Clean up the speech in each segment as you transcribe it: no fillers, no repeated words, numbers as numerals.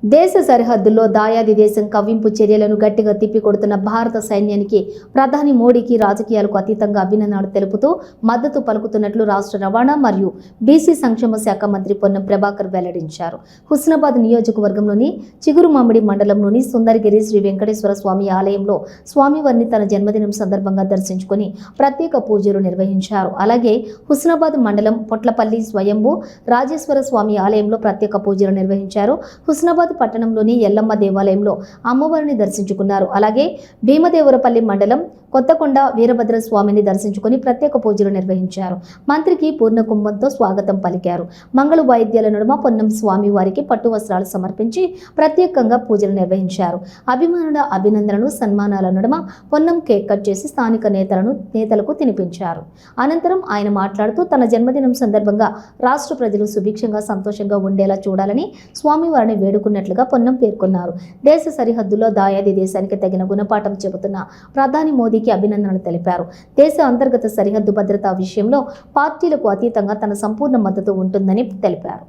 దేశ సరిహద్దుల్లో దాయాది దేశం కవ్వింపు చర్యలను గట్టిగా తిప్పికొడుతున్న భారత సైన్యానికి ప్రధాని మోడీకి రాజకీయాలకు అతీతంగా అభినందనలు తెలుపుతూ మద్దతు పలుకుతున్నట్లు రాష్ట్ర రవాణా మరియు బీసీ సంక్షేమ శాఖ మంత్రి పొన్నం ప్రభాకర్ వెల్లడించారు. హుస్నాబాద్ నియోజకవర్గంలోని చిగురుమామిడి మండలంలోని సుందరగిరి శ్రీ వెంకటేశ్వర స్వామి ఆలయంలో స్వామివారిని తన జన్మదినం సందర్భంగా దర్శించుకుని ప్రత్యేక పూజలు నిర్వహించారు. అలాగే హుస్నాబాద్ మండలం పొట్లపల్లి స్వయంభూ రాజేశ్వర స్వామి ఆలయంలో ప్రత్యేక పూజలు నిర్వహించారు. హుస్నాబాద్ పట్టణంలోని ఎల్లమ్మ దేవాలయంలో అమ్మవారిని దర్శించుకున్నారు. అలాగే భీమదేవరపల్లి మండలం కొత్తకొండ వీరభద్ర స్వామిని దర్శించుకుని ప్రత్యేక పూజలు నిర్వహించారు. మంత్రికి పూర్ణ కుంభంతో స్వాగతం పలికారు. మంగళ వాయిద్యాల నడుమ పొన్నం స్వామి వారికి పట్టు వస్త్రాలు సమర్పించి ప్రత్యేకంగా పూజలు నిర్వహించారు. అభిమానుల అభినందనలు సన్మానాల నడుమ పొన్నం కేక్ కట్ చేసి స్థానిక నేతలకు తినిపించారు. అనంతరం ఆయన మాట్లాడుతూ తన జన్మదినం సందర్భంగా రాష్ట్ర ప్రజలు సుభిక్షంగా సంతోషంగా ఉండేలా చూడాలని స్వామివారిని వేడుకున్నట్లుగా పొన్నం పేర్కొన్నారు. దేశ సరిహద్దుల్లో దాయాది దేశానికి తగిన గుణపాఠం చెబుతున్న ప్రధాని మోదీకి అభినందనలు తెలిపారు. దేశ అంతర్గత సరిహద్దు భద్రతా విషయంలో పార్టీలకు అతీతంగా తన సంపూర్ణ మద్దతు ఉంటుందని తెలిపారు.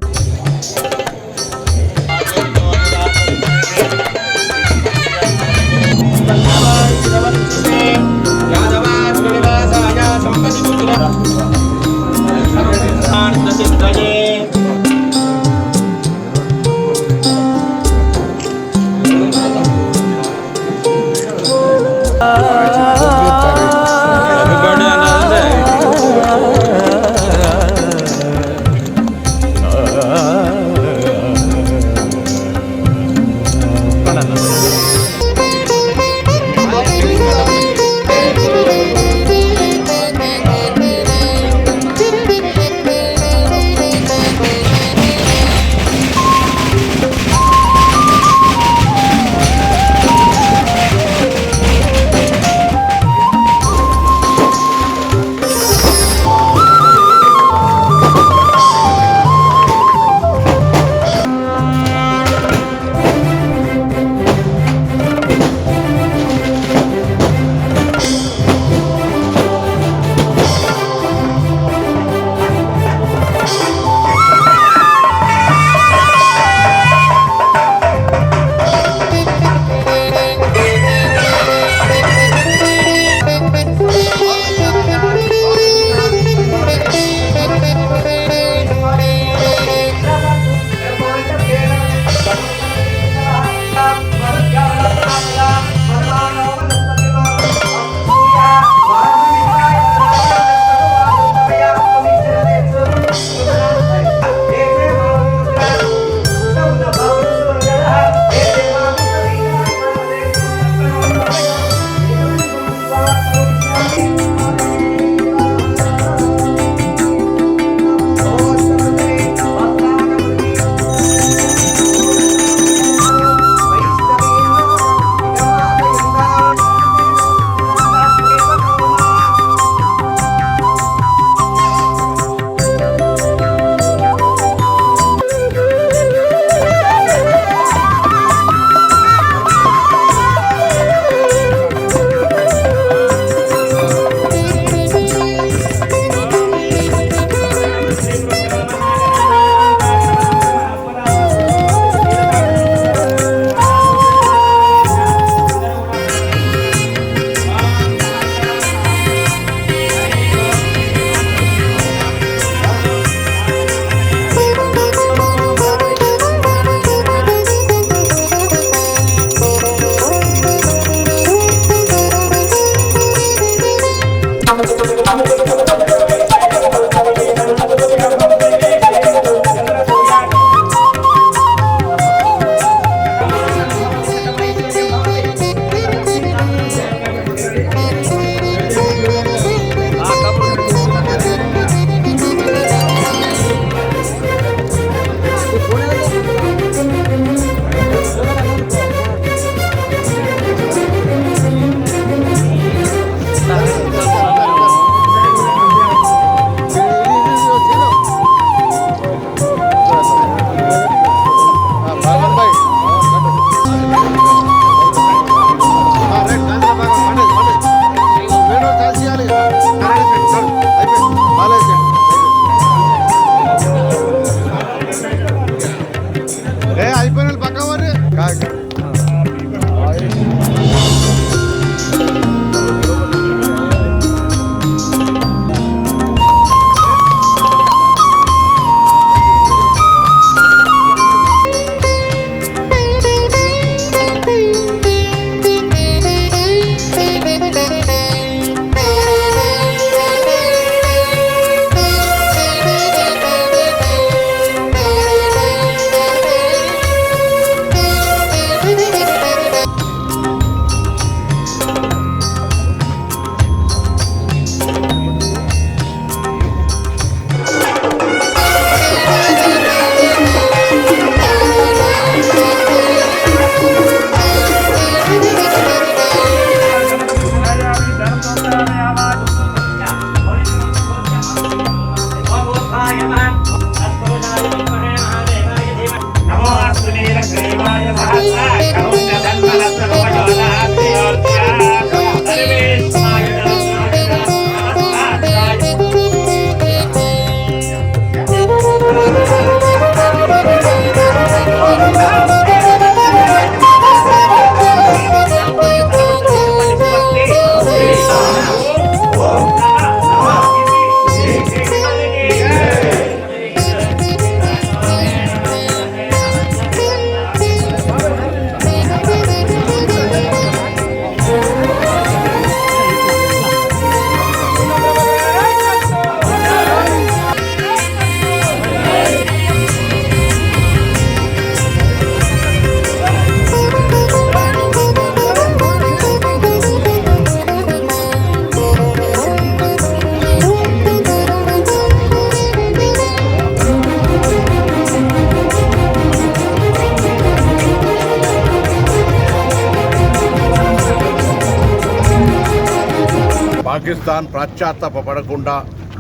పాకిస్తాన్ పశ్చాత్తాపడకుండా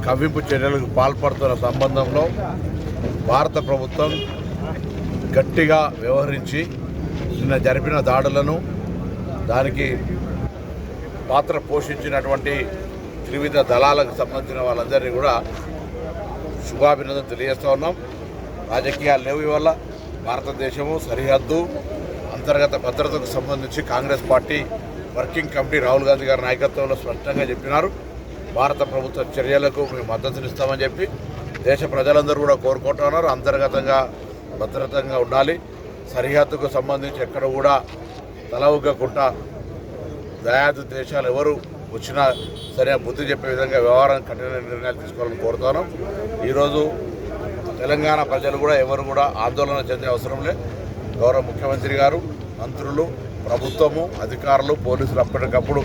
కవ్వింపు చర్యలకు పాల్పడుతున్న సంబంధంలో భారత ప్రభుత్వం గట్టిగా వ్యవహరించి నిన్న జరిపిన దాడులను దానికి పాత్ర పోషించినటువంటి త్రివిధ దళాలకు సంబంధించిన వాళ్ళందరినీ కూడా శుభాభినందన తెలియజేస్తూ ఉన్నాం. రాజకీయాలు లేవు వల్ల భారతదేశము సరిహద్దు అంతర్గత భద్రతకు సంబంధించి Congress party working committee Rahul Gandhi గారి నాయకత్వంలో స్పష్టంగా చెప్పినారు. భారత ప్రభుత్వ చర్యలకు మేము మద్దతునిస్తామని చెప్పి దేశ ప్రజలందరూ కూడా కోరుకుంటున్నారు. అంతర్గతంగా భద్రతంగా ఉండాలి, సరిహద్దుకు సంబంధించి ఎక్కడ కూడా తల ఉగ్గకుండా దయాదు దేశాలు ఎవరు వచ్చినా సరే బుద్ధి చెప్పే విధంగా వ్యవహారం కఠిన నిర్ణయాలు తీసుకోవాలని కోరుతున్నాం. ఈరోజు తెలంగాణ ప్రజలు కూడా ఎవరు కూడా ఆందోళన చెందే అవసరం లేదు. గౌరవ ముఖ్యమంత్రి గారు, మంత్రులు, ప్రభుత్వము, అధికారులు, పోలీసులు అప్పటికప్పుడు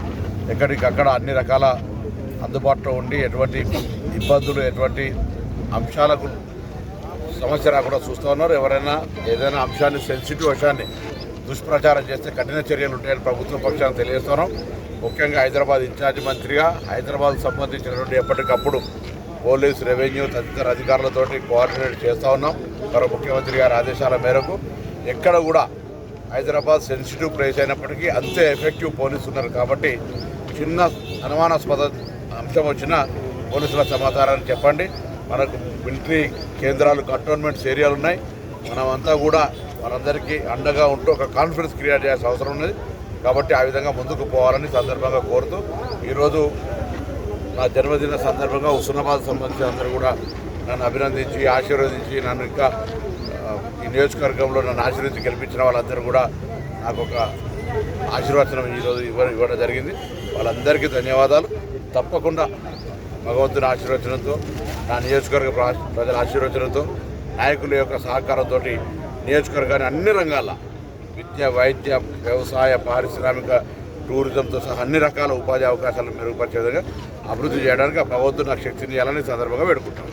ఎక్కడికక్కడ అన్ని రకాల అందుబాటులో ఉండి ఎటువంటి ఇబ్బందులు ఎటువంటి అంశాలకు సమస్య రాకుండా చూస్తూ ఉన్నారు. ఎవరైనా ఏదైనా అంశాన్ని సెన్సిటివ్ అంశాన్ని దుష్ప్రచారం చేస్తే కఠిన చర్యలు ఉంటాయని ప్రభుత్వ పక్షాన్ని తెలియజేస్తున్నాం. ముఖ్యంగా హైదరాబాద్ ఇన్ఛార్జి మంత్రిగా హైదరాబాద్ సంబంధించినటువంటి ఎప్పటికప్పుడు పోలీసు, రెవెన్యూ తదితర అధికారులతోటి కోఆర్డినేట్ చేస్తూ ఉన్నాం. మరో ముఖ్యమంత్రి గారి ఆదేశాల మేరకు ఎక్కడ కూడా హైదరాబాద్ సెన్సిటివ్ ప్లేస్ అయినప్పటికీ అంతే ఎఫెక్టివ్ పోలీసు ఉన్నారు కాబట్టి చిన్న అనుమానాస్పద అంశం వచ్చినా పోలీసుల సమాచారాన్ని చెప్పండి. మనకు మిలిటరీ కేంద్రాలు, కంటోన్మెంట్స్ ఏరియాలు ఉన్నాయి. మనమంతా కూడా మనందరికీ అండగా ఉంటూ ఒక కాన్ఫిడెన్స్ క్రియేట్ చేయాల్సిన అవసరం ఉన్నది. కాబట్టి ఆ విధంగా ముందుకు పోవాలని సందర్భంగా కోరుతూ ఈరోజు నా జన్మదిన సందర్భంగా హుస్నాబాద్ సంబంధించిన అందరూ కూడా నన్ను అభినందించి ఆశీర్వదించి నన్ను ఇంకా ఈ నియోజకవర్గంలో నన్ను ఆశీర్వదించి గెలిపించిన వాళ్ళందరూ కూడా నాకు ఒక ఆశీర్వచనం ఈరోజు ఇవ్వడం జరిగింది. వాళ్ళందరికీ ధన్యవాదాలు. తప్పకుండా భగవంతుని ఆశీర్వచనంతో, నా నియోజకవర్గ ప్రజల ఆశీర్వచనంతో, నాయకుల యొక్క సహకారంతో నియోజకవర్గాన్ని అన్ని రంగాల విద్య, వైద్య, వ్యవసాయ, పారిశ్రామిక, టూరిజంతో సహా అన్ని రకాల ఉపాధి అవకాశాలను మెరుగుపరిచే విధంగా అభివృద్ధి చేయడానికి ఆ భగవంతుడు నాకు శక్తిని ఇవ్వాలని సందర్భంగా వేడుకుంటాం.